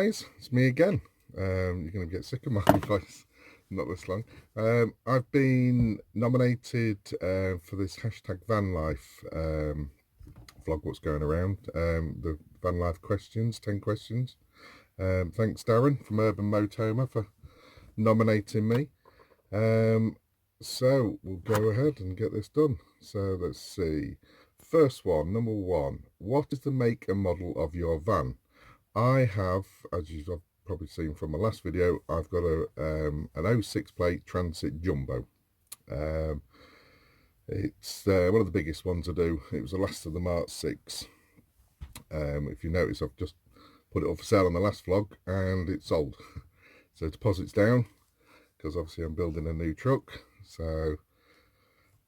guys, it's me again. You're going to get sick of my voice, not this long. I've been nominated for this hashtag van life vlog what's going around, the van life questions, 10 questions. Thanks Darren from Urban Motoma for nominating me. So we'll go ahead and get this done. So let's see. First one, number one, what is the make and model of your van? I have, as you've probably seen from my last video, I've got an 06 plate Transit Jumbo. It's one of the biggest ones I do. It was the last of the Mark 6. If you notice, I've just put it up for sale on the last vlog and it's sold. So deposit's down because obviously I'm building a new truck. So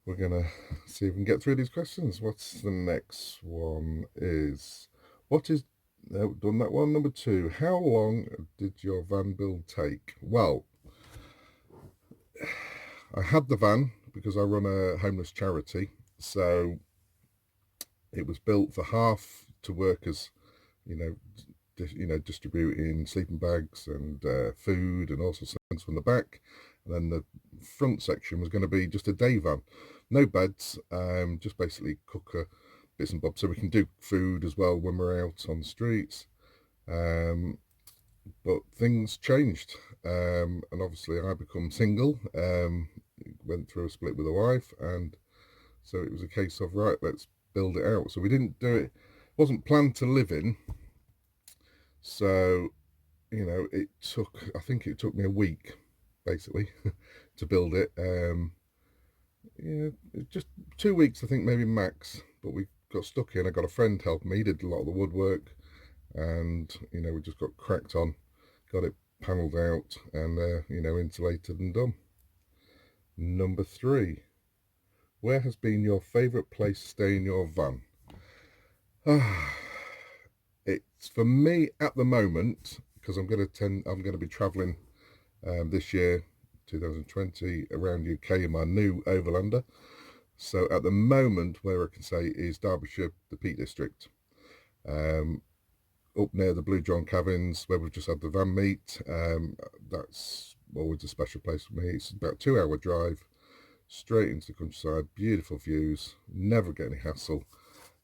we're gonna see if we can get through these questions. What's the next one is, what is, no, done that one. Number two, how long did your van build take? Well, I had the van because I run a homeless charity. So it was built for half to work as, distributing sleeping bags and food and all sorts of things from the back. And then the front section was going to be just a day van. No beds, just basically cooker, bits and bobs, so we can do food as well when we're out on the streets. But things changed, and obviously I become single, went through a split with a wife, and so it was a case of, right, let's build it out. So we didn't do it, wasn't planned to live in. So, I think it took me a week, basically, to build it. Just 2 weeks, I think, maybe max. But we got stuck in. I got a friend helping me. He did a lot of the woodwork, and we just got cracked on, got it panelled out, and insulated and done. Number three, where has been your favourite place to stay in your van? It's for me at the moment, because I'm going to be travelling this year, 2020, around UK in my new Overlander. So at the moment, where I can say is Derbyshire, the Peak District, up near the Blue John Cabins, where we've just had the van meet. That's always a special place for me. It's about a 2-hour drive straight into the countryside, beautiful views, never get any hassle.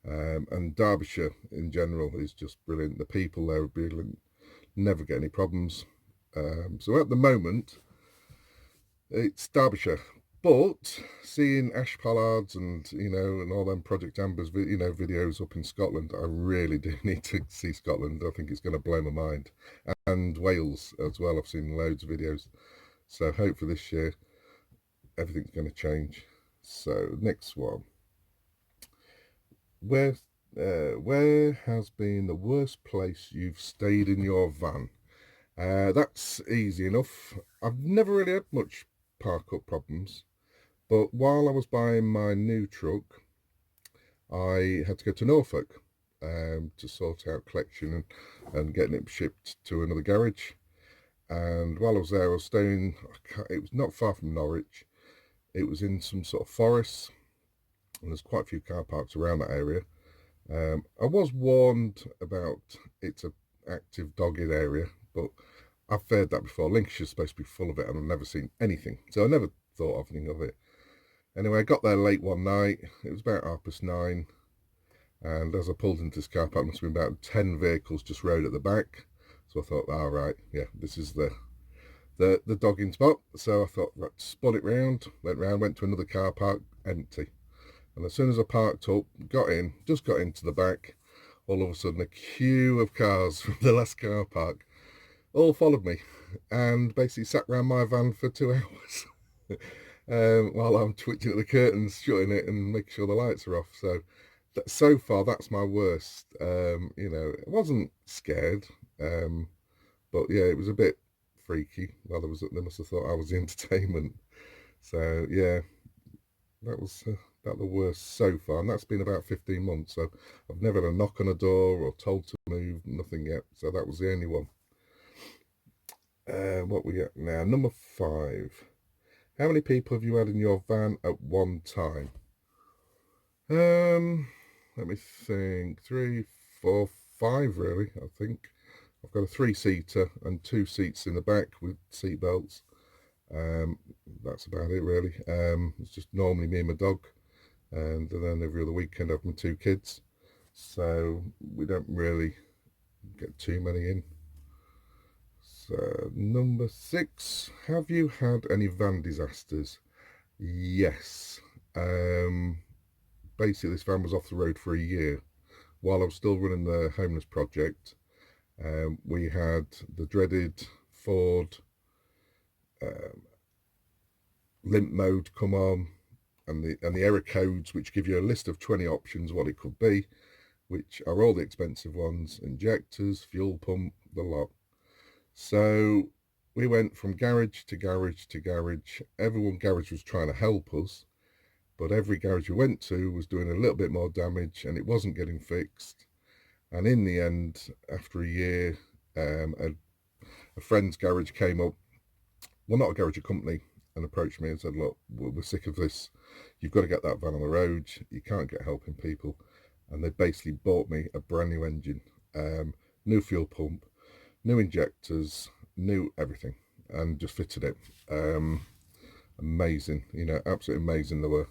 And Derbyshire in general is just brilliant. The people there are brilliant, never get any problems. So at the moment, it's Derbyshire. But seeing ash pollards and and all them Project Amber's videos up in Scotland, I really do need to see Scotland. I think it's going to blow my mind, and Wales as well. I've seen loads of videos, so hopefully this year everything's going to change. So next one, where has been the worst place you've stayed in your van? That's easy enough. I've never really had much park up problems, but while I was buying my new truck, I had to go to Norfolk to sort out collection and getting it shipped to another garage. And while I was there, I was staying, it was not far from Norwich. It was in some sort of forest, and there's quite a few car parks around that area. I was warned about it's an active dogged area, but I've feared that before. Lincolnshire's supposed to be full of it, and I've never seen anything, so I never thought of anything of it. Anyway, I got there late one night. It was about 9:30, and as I pulled into this car park, must have been about 10 vehicles just rode at the back. So I thought, all right, yeah, this is the dogging spot. So I thought, right, spun it round, went to another car park, empty. And as soon as I parked up, just got into the back, all of a sudden a queue of cars from the last car park all followed me and basically sat around my van for 2 hours while I'm twitching at the curtains, shutting it and making sure the lights are off. So far, that's my worst. I wasn't scared, but yeah, it was a bit freaky. Well, they must have thought I was the entertainment. So yeah, that was about the worst so far, and that's been about 15 months. So I've never had a knock on a door or told to move, nothing yet. So that was the only one. What we get now, number 5. How many people have you had in your van at one time? Let me think. 3, 4, 5 really, I think. I've got a 3-seater and 2 seats in the back with seat belts. That's about it really. It's just normally me and my dog, and then every other weekend I have my 2 kids. So we don't really get too many in. So number 6, have you had any van disasters? Yes. Basically this van was off the road for a year while I was still running the homeless project. We had the dreaded Ford um, limp mode come on, and the error codes, which give you a list of 20 options what it could be, which are all the expensive ones: injectors, fuel pump, the lot. So we went from garage to garage to garage. Everyone garage was trying to help us, but every garage we went to was doing a little bit more damage and it wasn't getting fixed. And in the end, after a year, a friend's garage came up, well, not a garage, a company, and approached me and said, look, we're sick of this. You've got to get that van on the road. You can't get helping people. And they basically bought me a brand new engine, new fuel pump, new injectors, new everything, and just fitted it. Amazing, absolutely amazing they were.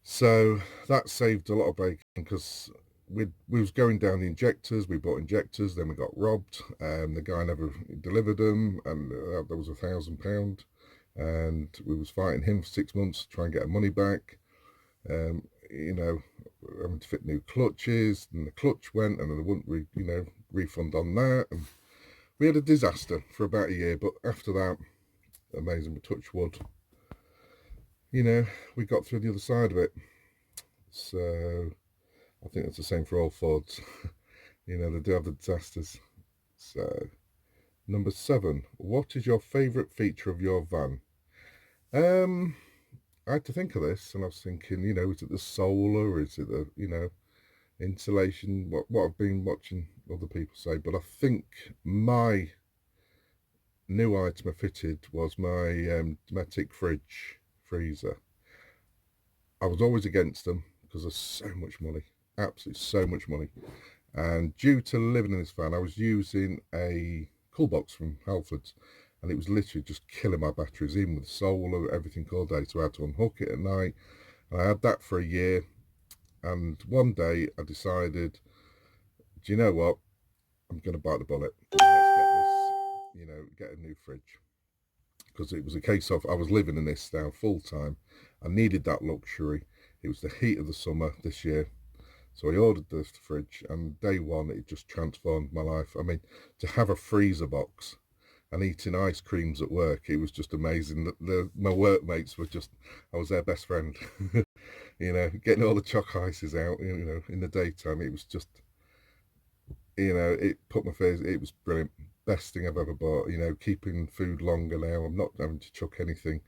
So that saved a lot of bacon because we was going down the injectors. We bought injectors, then we got robbed. The guy never delivered them, and there was £1,000, and we was fighting him for 6 months to try and get our money back. Having to fit new clutches, and the clutch went, and they wouldn't refund on that. And we had a disaster for about a year, but after that, amazing. We touch wood. We got through the other side of it. So I think that's the same for all Fords. They do have the disasters. So number 7, what is your favourite feature of your van? I had to think of this, and I was thinking, is it the solar? Is it the, insulation? What I've been watching other people say, but I think my new item I fitted was my Dometic freezer. I was always against them because there's so much money, absolutely so much money. And due to living in this van, I was using a cool box from Halfords, and it was literally just killing my batteries, even with solar, everything all day. So I had to unhook it at night. And I had that for a year. And one day I decided, do you know what? I'm going to bite the bullet. Let's get this, get a new fridge. Because it was a case of I was living in this now full time. I needed that luxury. It was the heat of the summer this year. So I ordered this fridge, and day one, it just transformed my life. I mean, to have a freezer box and eating ice creams at work, it was just amazing. My workmates were just, I was their best friend. Getting all the chalk ices out, in the daytime, it was just, it put my face, it was brilliant. Best thing I've ever bought, keeping food longer now. I'm not having to chuck anything.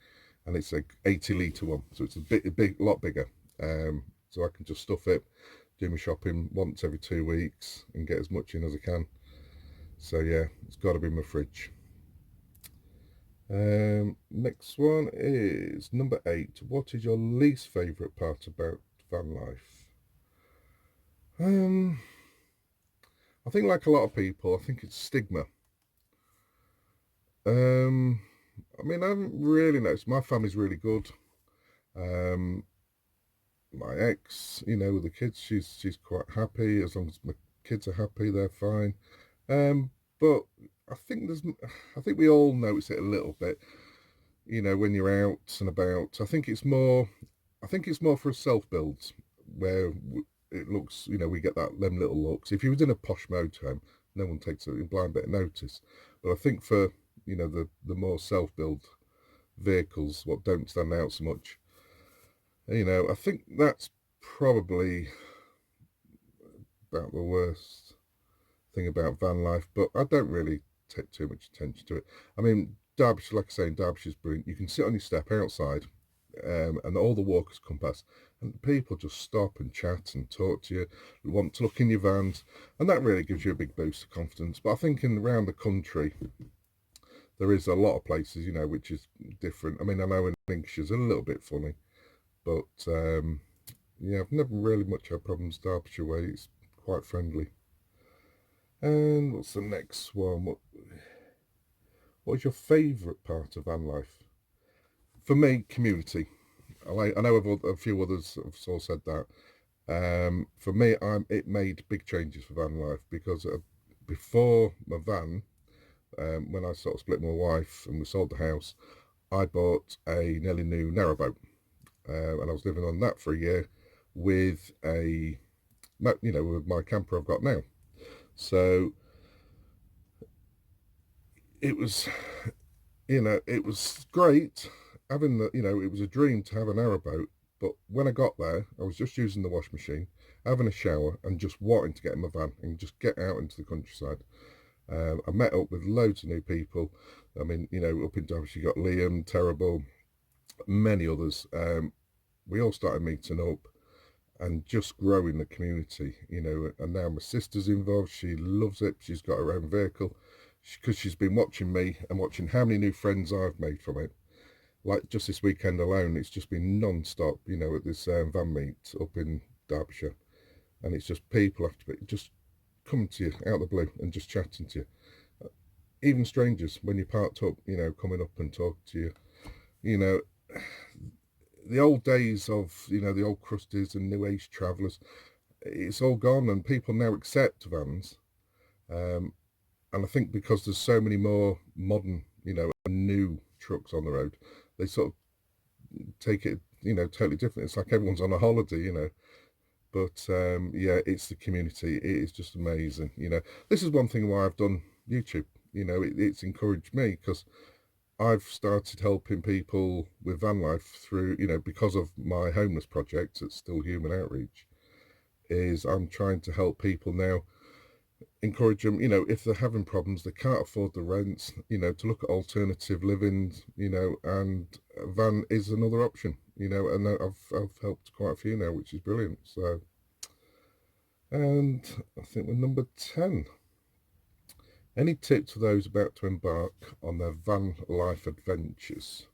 And it's a 80-litre one, so it's a lot bigger. So I can just stuff it, do my shopping once every 2 weeks and get as much in as I can. So yeah, it's got to be my fridge. Next one is number 8. What is your least favourite part about van life? I think like a lot of people, I think it's stigma. I mean, I haven't really noticed. My family's really good. My ex, with the kids, she's quite happy. As long as my kids are happy, they're fine. But I think we all notice it a little bit. When you're out and about. I think it's more for self builds where it looks. We get them little looks. If you was in a posh motorhome, no one takes a blind bit of notice. But I think for the more self build vehicles, what don't stand out so much. I think that's probably about the worst thing about van life, but I don't really take too much attention to it. I mean, Derbyshire, like I say, Derbyshire's brilliant. You can sit on your step outside, and all the walkers come past, and people just stop and chat and talk to you, want to look in your vans, and that really gives you a big boost of confidence. But I think around the country, there is a lot of places, which is different. I mean, I know in Lincolnshire's a little bit funny, but yeah, I've never really much had problems Derbyshire way. It's quite friendly. And what's the next one? What's your favourite part of van life? For me, community. I know a few others have sort of said that. For me, it made big changes for van life because before my van, when I sort of split with my wife and we sold the house, I bought a nearly new narrowboat, and I was living on that for a year with with my camper I've got now. So it was, it was great having it was a dream to have a narrowboat. But when I got there, I was just using the wash machine, having a shower, and just wanting to get in my van and just get out into the countryside. I met up with loads of new people. I mean, up in Derbyshire, you got Liam, Terrible, many others. We all started meeting up and just growing the community, And now my sister's involved. She loves it. She's got her own vehicle because she's been watching me and watching how many new friends I've made from it. Like just this weekend alone, it's just been non-stop, at this van meet up in Derbyshire. And it's just people have to be just coming to you out of the blue and just chatting to you. Even strangers, when you're parked up, coming up and talking to you. You know, the old days of, the old crusties and new age travellers, it's all gone and people now accept vans. Um, and I think because there's so many more modern, new trucks on the road, they sort of take it, totally different. It's like everyone's on a holiday. But yeah, it's the community. It is just amazing. This is one thing why I've done YouTube. It's encouraged me because I've started helping people with van life through, because of my homeless project at Still Human Outreach, is I'm trying to help people now, encourage them, if they're having problems, they can't afford the rents, to look at alternative livings, and a van is another option, and I've helped quite a few now, which is brilliant. So, and I think we're number 10. Any tips for those about to embark on their van life adventures?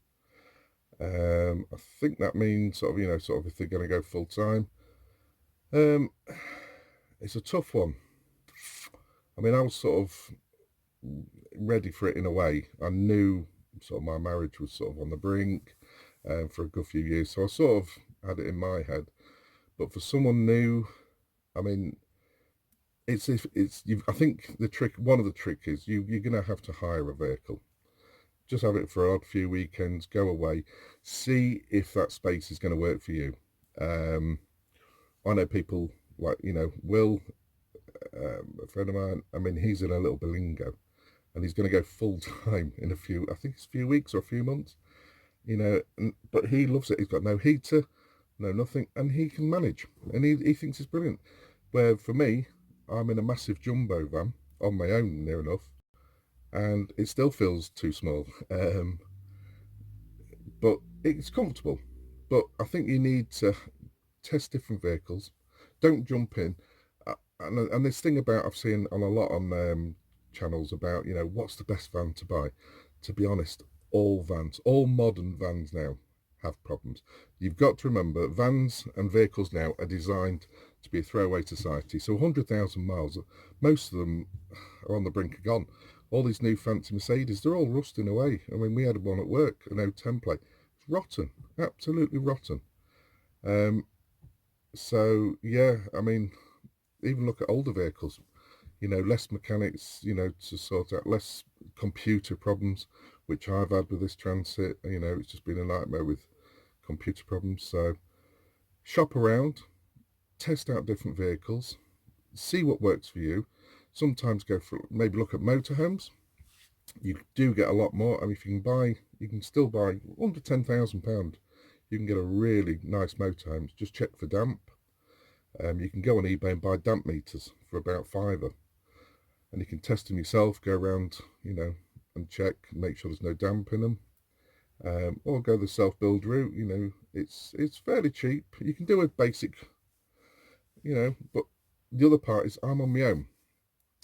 I think that means sort of if they're going to go full time. Um, it's a tough one. I mean, I was sort of ready for it in a way. I knew sort of my marriage was sort of on the brink for a good few years, so I sort of had it in my head. But for someone new, I mean, it's if it's you. I think one of the trick is you're going to have to hire a vehicle. Just have it for an odd few weekends, go away, see if that space is going to work for you. I know people like, Will, a friend of mine, I mean, he's in a little Belingo and he's going to go full time in I think it's a few weeks or a few months, but he loves it. He's got no heater, no nothing, and he can manage and he thinks it's brilliant. Where for me, I'm in a massive jumbo van on my own near enough and it still feels too small. But it's comfortable. But I think you need to test different vehicles. Don't jump in. And this thing about I've seen on a lot on channels about what's the best van to buy. To be honest, all modern vans now have problems. You've got to remember vans and vehicles now are designed to be a throwaway society. So 100,000 miles, most of them are on the brink of gone. All these new fancy Mercedes, they're all rusting away. I mean, we had one at work, an old template. It's rotten, absolutely rotten. Um, so yeah, I mean, even look at older vehicles. Less mechanics. To sort out less computer problems, which I've had with this Transit. It's just been a nightmare with computer problems. So shop around, test out different vehicles, see what works for you. Sometimes go for maybe look at motorhomes. You do get a lot more. I mean, if you can still buy under £10,000. You can get a really nice motorhome. Just check for damp. You can go on eBay and buy damp meters for about £5, and you can test them yourself. Go around, and check, and make sure there's no damp in them. Or go the self-build route. It's fairly cheap. You can do a basic, but the other part is I'm on my own,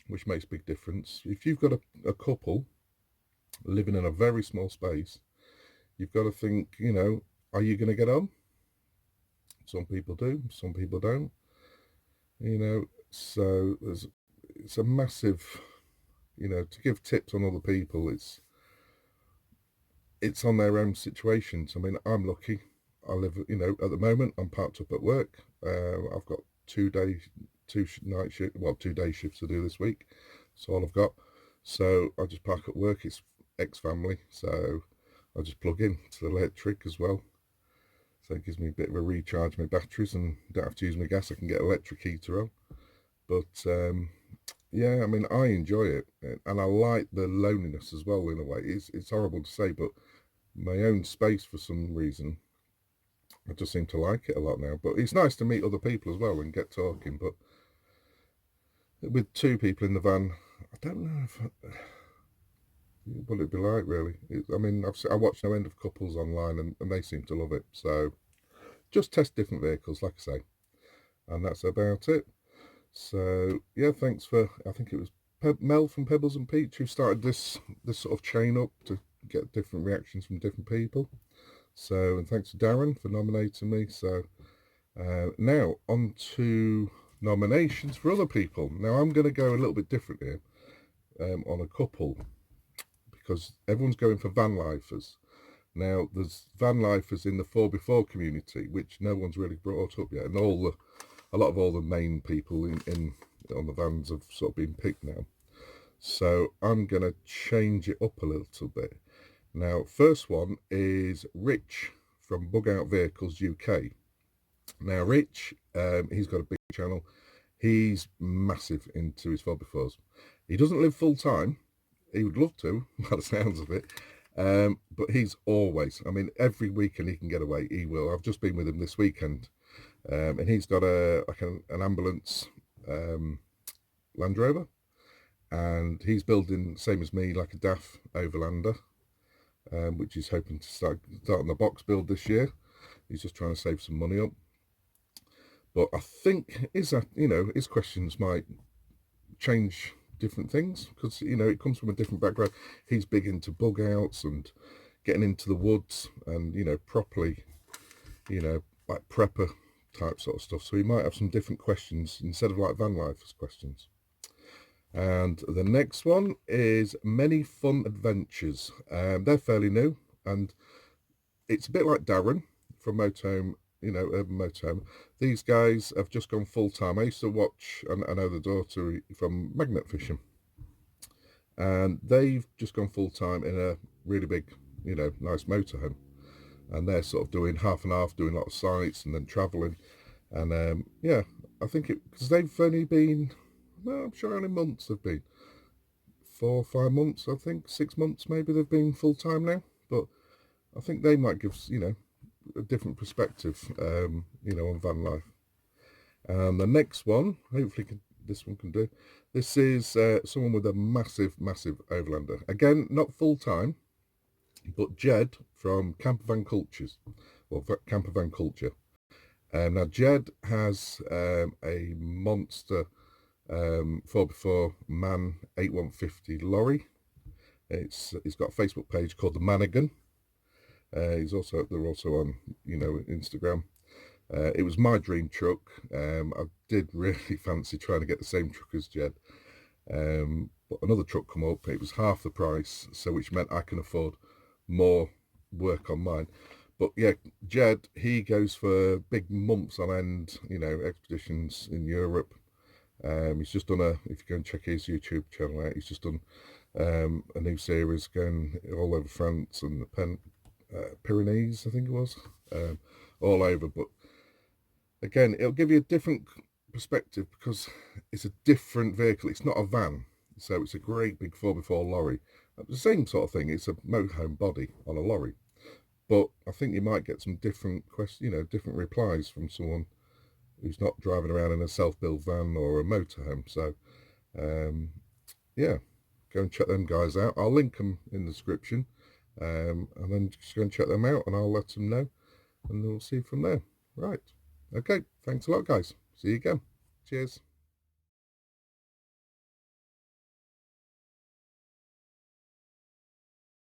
which makes a big difference. If you've got a couple living in a very small space, you've got to think, are you going to get on? Some people do, some people don't. So it's a massive, to give tips on other people. It's on their own situations. I mean, I'm lucky. I live, at the moment, I'm parked up at work. I've got 2 day shifts to do this week. That's all I've got. So I just park at work. It's ex-family, so I just plug in to the electric as well. So it gives me a bit of a recharge my batteries and don't have to use my gas. I can get electric heater on. But yeah, I mean, I enjoy it, and I like the loneliness as well in a way. It's horrible to say, but my own space for some reason, I just seem to like it a lot now. But it's nice to meet other people as well and get talking. But with 2 people in the van, I don't know what it'd be like really. I mean, I watch no end of couples online, and they seem to love it. So just test different vehicles, like I say, and that's about it. So yeah, thanks for, I think it was Mel from Pebbles and Peach who started this sort of chain up to get different reactions from different people. So, and thanks to Darren for nominating me. So now on to nominations for other people. Now I'm going to go a little bit different here on a couple, because everyone's going for van lifers. Now there's van lifers in the 4x4 community, which no one's really brought up yet, and a lot of all the main people in on the vans have sort of been picked now. So I'm going to change it up a little bit. Now, first one is Rich from Bug Out Vehicles UK. Now, Rich, he's got a big channel. He's massive into his 4x4s. He doesn't live full time. He would love to, by the sounds of it. But he's always, I mean, every weekend he can get away, he will. I've just been with him this weekend. And he's got an ambulance Land Rover, and he's building, same as me, like a DAF Overlander, which he's hoping to start on the box build this year. He's just trying to save some money up. But I think his questions might change different things, because it comes from a different background. He's big into bug outs and getting into the woods and properly, like prepper type sort of stuff. So he might have some different questions instead of like van lifers questions. And the next one is Many Fun Adventures. They're fairly new, and it's a bit like Darren from Motorhome, Urban Motorhome. These guys have just gone full time. I used to watch, and I know the daughter from Magnet Fishing, and they've just gone full time in a really big, nice motorhome, and they're sort of doing half and half, doing a lot of sites and then travelling. And yeah, I think because they've only been, well, I'm sure how many months they've been. 4 or 5 months, I think, 6 months maybe they've been full time now. But I think they might give, a different perspective, on van life. And the next one, hopefully this one can do. This is someone with a massive, massive Overlander. Again, not full time, but Jed from Camper Van Cultures, or Camper Van Culture. Now Jed has a monster 4x4 MAN 8150 lorry. He's got a Facebook page called the Manigan. They're also on Instagram. It was my dream truck. I did really fancy trying to get the same truck as Jed, but another truck come up. It was half the price, so which meant I can afford more work on mine. But yeah, Jed, he goes for big months on end, expeditions in Europe. He's just done if you go and check his YouTube channel out, he's just done a new series going all over France and the Pyrenees, I think it was, all over. But again, it'll give you a different perspective because it's a different vehicle. It's not a van, so it's a great big 4x4 lorry. The same sort of thing. It's a motorhome body on a lorry, but I think you might get some different different replies from someone who's not driving around in a self-built van or a motorhome. So yeah, go and check them guys out. I'll link them in the description, and then just go and check them out, and I'll let them know, and we'll see from there. Right, okay, thanks a lot guys, see you again, cheers.